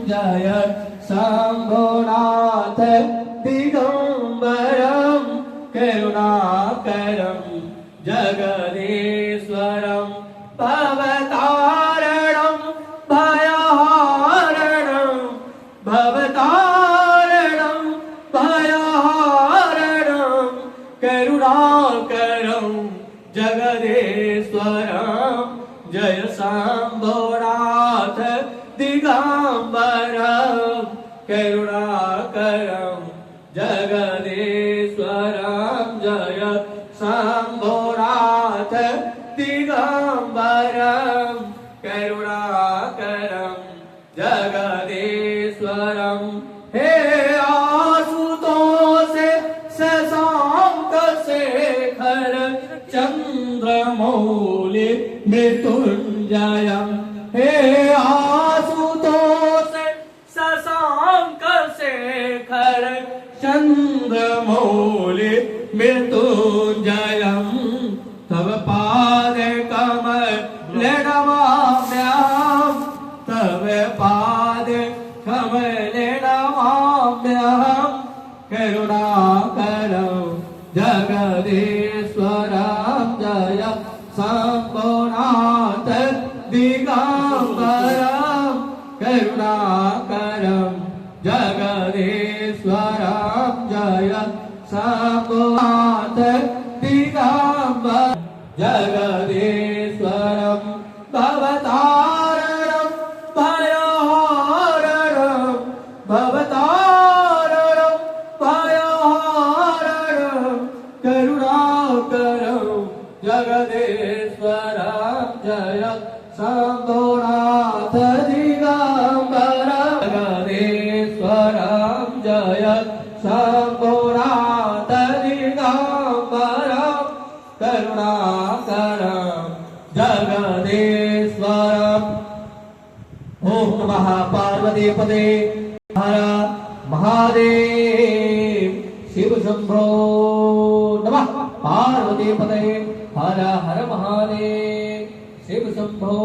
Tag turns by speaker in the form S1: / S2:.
S1: जय शम्भुनाथ दिगम्बरं करुणाकरं जगदीश्वरं भवतारणं भयहारणं भवतारणं भयहारणं करुणाकरं जगदीश्वरं जय शम्भुनाथ दिगम्बरं करुणाकरं जगदीश्वरं जय शम्भुनाथ दिगम्बरं करुणाकरं जगदीश्वरं हे आशुतोष शशांक शेखर चन्द्रमौलि मृत्युञ्जयं हे आशुतोष शशांक शेखर चन्द्रमौलि मृत्युञ्जयं तव पाद कमल नमाम्यहं तव पाद कमल नमाम्यहं करुणाकरं जगदीश्वरं जय शम्भुनाथ दिगम्बरं करुणाकरं जगदीश्वरं जय शम्भुनाथ दिगम्बरं जगदीश्वरं भवतारणं भयहारणं भवतारणं भयहारणं करुणाकरं जगदीश्वरं जय शम्भुनाथ दिगम्बरं जगदीश्वरं जय शम्भुनाथ दिगम्बरं करुणाकरं जगदीश्वरम्। ओम नमः पार्वतीपदे हर महादेव शिव शंभो नमः पार्वतीपदे हर हर महादेव शिव शंभो।